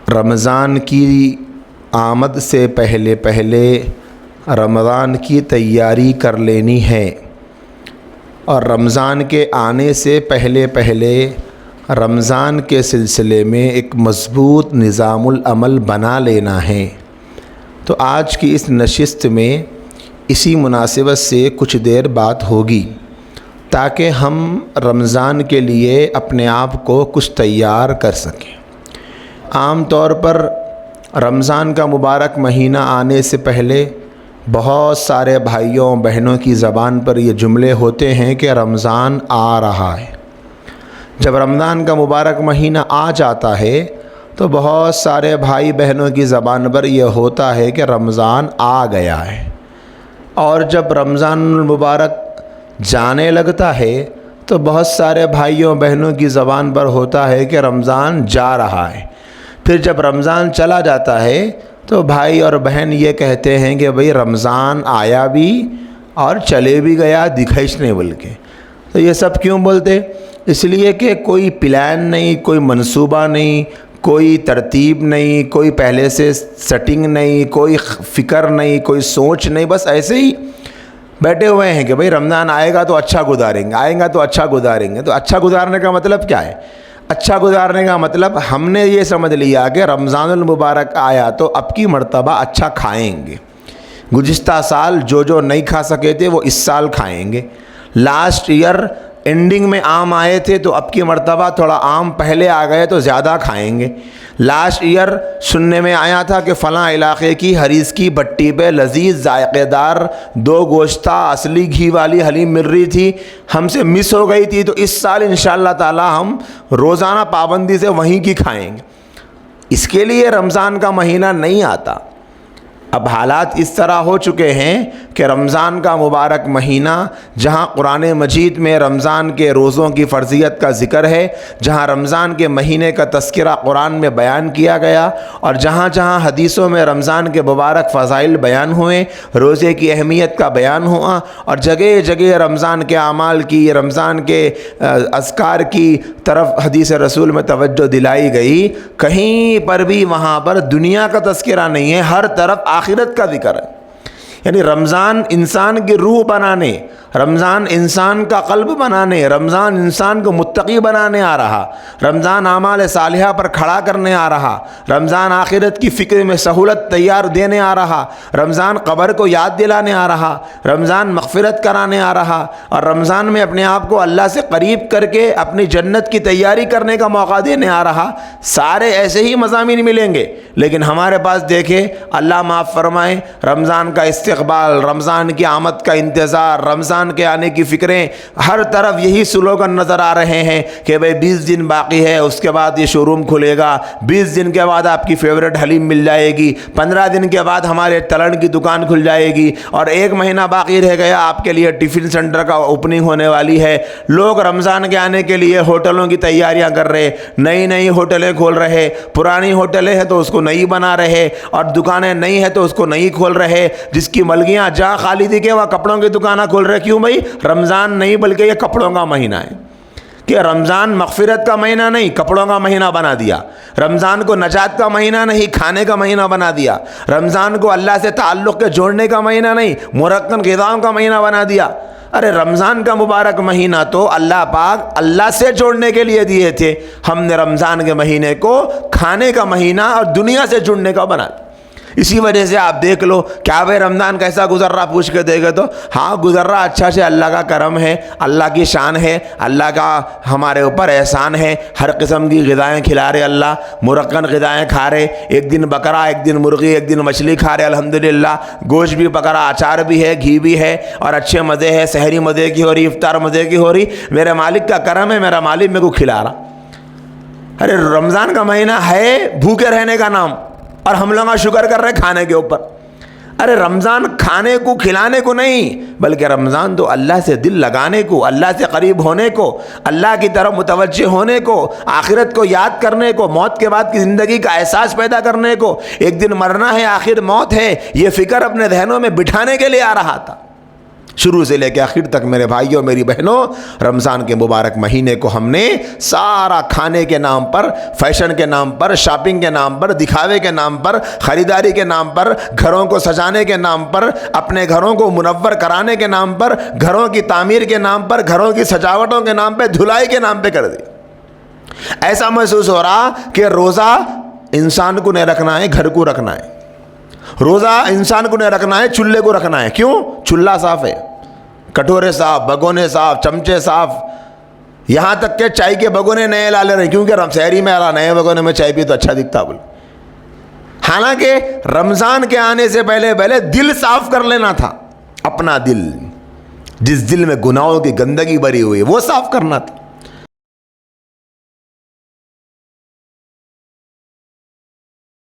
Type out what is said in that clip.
رمضان کی آمد سے پہلے پہلے رمضان کی تیاری کر لینی ہے، اور رمضان کے آنے سے پہلے پہلے رمضان کے سلسلے میں ایک مضبوط نظام العمل بنا لینا ہے۔ تو آج کی اس نشست میں اسی مناسبت سے کچھ دیر بات ہوگی تاکہ ہم رمضان کے لیے اپنے آپ کو کچھ تیار کر سکیں۔ عام طور پر رمضان کا مبارک مہینہ آنے سے پہلے بہت سارے بھائیوں بہنوں کی زبان پر یہ جملے ہوتے ہیں کہ رمضان آ رہا ہے۔ جب رمضان کا مبارک مہینہ آ جاتا ہے تو بہت سارے بھائی بہنوں کی زبان پر یہ ہوتا ہے کہ رمضان آ گیا ہے، اور جب رمضان المبارک جانے لگتا ہے تو بہت سارے بھائیوں بہنوں کی زبان پر ہوتا ہے کہ رمضان جا رہا ہے۔ پھر جب رمضان چلا جاتا ہے تو بھائی اور بہن یہ کہتے ہیں کہ بھئی رمضان آیا بھی اور چلے بھی گیا، دکھائش نہیں بول کے۔ تو یہ سب کیوں بولتے؟ اس لیے کہ کوئی پلان نہیں، کوئی منصوبہ نہیں، کوئی ترتیب نہیں، کوئی پہلے سے سیٹنگ نہیں، کوئی فکر نہیں، کوئی سوچ نہیں، بس ایسے ہی بیٹھے ہوئے ہیں کہ بھئی رمضان آئے گا تو اچھا گزاریں گے، آئے گا تو اچھا گزاریں گے۔ تو اچھا گزارنے کا مطلب کیا ہے؟ اچھا گزارنے کا مطلب ہم نے یہ سمجھ لیا کہ رمضان المبارک آیا تو اب کی مرتبہ اچھا کھائیں گے۔ گزشتہ سال جو نہیں کھا سکے تھے وہ اس سال کھائیں گے۔ لاسٹ ایئر اینڈنگ میں آم آئے تھے تو اب کی مرتبہ تھوڑا آم پہلے آ گئے تو زیادہ کھائیں گے۔ لاسٹ ایئر سننے میں آیا تھا کہ فلاں علاقے کی ہریس کی بٹی پہ لذیذ ذائقے دار 2 گوشتہ اصلی گھی والی حلیم مل رہی تھی، ہم سے مس ہو گئی تھی، تو اس سال انشاءاللہ تعالی ہم روزانہ پابندی سے وہیں کی کھائیں گے۔ اس کے لیے رمضان کا مہینہ نہیں آتا۔ اب حالات اس طرح ہو چکے ہیں کہ رمضان کا مبارک مہینہ، جہاں قرآن مجید میں رمضان کے روزوں کی فرضیت کا ذکر ہے، جہاں رمضان کے مہینے کا تذکرہ قرآن میں بیان کیا گیا، اور جہاں جہاں حدیثوں میں رمضان کے مبارک فضائل بیان ہوئے، روزے کی اہمیت کا بیان ہوا، اور جگہ جگہ رمضان کے اعمال کی، رمضان کے اذکار کی طرف حدیث رسول میں توجہ دلائی گئی، کہیں پر بھی وہاں پر دنیا کا تذکرہ نہیں ہے، ہر طرف آخرت کا ذکر ہے۔ یعنی رمضان انسان کی روح بنانے، رمضان انسان کا قلب بنانے، رمضان انسان کو متقی بنانے آ رہا، رمضان اعمال صالحہ پر کھڑا کرنے آ رہا، رمضان آخرت کی فکر میں سہولت تیار دینے آ رہا، رمضان قبر کو یاد دلانے آ رہا، رمضان مغفرت کرانے آ رہا، اور رمضان میں اپنے آپ کو اللہ سے قریب کر کے اپنی جنت کی تیاری کرنے کا موقع دینے آ رہا۔ سارے ایسے ہی مضامین ملیں گے، لیکن ہمارے پاس دیکھیں، اللہ معاف فرمائے، رمضان کا استقبال، رمضان کی آمد کا انتظار، رمضان کے آنے کی فکریں، ہر طرف یہی سلوگن نظر آ رہے ہیں کہ بھئی 20 دن باقی ہے، اس کے بعد یہ شو روم کھلے گا، 20 دن کے بعد آپ کی فیوریٹ حلیم مل جائے گی، 15 دن کے بعد ہمارے تلن کی دکان کھل جائے گی، اور 1 مہینہ باقی رہ گیا، آپ کے لیے ٹفن سینٹر کا اوپننگ ہونے والی ہے۔ لوگ رمضان کے آنے کے لیے ہوٹلوں کی تیاریاں کر رہے، نئی ہوٹلیں کھول رہے، پرانی ہوٹلیں ہیں تو اس کو نئی بنا رہے، اور دکانیں نئی ہیں تو اس کو نئی کھول رہے۔ جس کی ملگیاں جہاں خالی تھی کہ وہاں کپڑوں کی دکانیں کھول رہے۔ کیوں بھائی؟ رمضان نہیں بلکہ یہ کپڑوں کا مہینہ ہے، کہ رمضان مغفرت کا مہینہ نہیں، کپڑوں کا مہینہ بنا دیا۔ رمضان کو نجات کا مہینہ نہیں، کھانے کا مہینہ بنا دیا۔ رمضان کو اللہ سے تعلق کے جوڑنے کا مہینہ نہیں، مرکن غذاؤں کا مہینہ بنا دیا۔ ارے رمضان کا مبارک مہینہ تو اللہ پاک اللہ سے جوڑنے کے لیے دیے تھے، ہم نے رمضان کے مہینے کو کھانے کا مہینہ اور دنیا سے جڑنے کا بنا دیا۔ اسی وجہ سے آپ دیکھ لو، کیا بھائی رمضان کیسا گزر رہا پوچھ کے دیکھے تو ہاں گزر رہا اچھا سے، اللہ کا کرم ہے، اللہ کی شان ہے، اللہ کا ہمارے اوپر احسان ہے، ہر قسم کی غذائیں کھلا رہے اللہ، مرکن غذائیں کھا رہے، ایک دن بکرا، ایک دن مرغی، ایک دن مچھلی کھا رہے، الحمدللہ، گوشت بھی پکڑا، اچار بھی ہے، گھی بھی ہے، اور اچھے مزے ہے، سحری مزے کی ہو رہی، افطار مزے کی ہو رہی۔ میرے مالک کا کرم ہے، میرا مالک میرے کو کھلا رہا۔ ارے رمضان کا مہینہ ہے بھوکے رہنے کا نام، اور ہم لوگ شکر کر رہے کھانے کے اوپر۔ ارے رمضان کھانے کو کھلانے کو نہیں، بلکہ رمضان تو اللہ سے دل لگانے کو، اللہ سے قریب ہونے کو، اللہ کی طرف متوجہ ہونے کو، آخرت کو یاد کرنے کو، موت کے بعد کی زندگی کا احساس پیدا کرنے کو، ایک دن مرنا ہے، آخر موت ہے، یہ فکر اپنے ذہنوں میں بٹھانے کے لیے آ رہا تھا۔ شروع سے لے کے آخر تک میرے بھائیوں میری بہنوں، رمضان کے مبارک مہینے کو ہم نے سارا کھانے کے نام پر، فیشن کے نام پر، شاپنگ کے نام پر، دکھاوے کے نام پر، خریداری کے نام پر، گھروں کو سجانے کے نام پر، اپنے گھروں کو منور کرانے کے نام پر، گھروں کی تعمیر کے نام پر، گھروں کی سجاوٹوں کے نام پہ، دھلائی کے نام پہ کر دی۔ ایسا محسوس ہو رہا کہ روزہ انسان کو نہیں رکھنا ہے، گھر کو رکھنا ہے۔ روزہ انسان کو نہیں رکھنا ہے، چولہے کو رکھنا ہے۔ کیوں؟ چولہا صاف ہے، کٹورے صاف، بگونے صاف، چمچے صاف، یہاں تک کہ چائے کے بگونے نئے لا لے رہے ہیں، کیونکہ شہری میں نئے بگونے میں چائے پی تو اچھا دکھتا بول۔ حالانکہ رمضان کے آنے سے پہلے دل صاف کر لینا تھا، اپنا دل، جس دل میں گناہوں کی گندگی بھری ہوئی وہ صاف کرنا تھا۔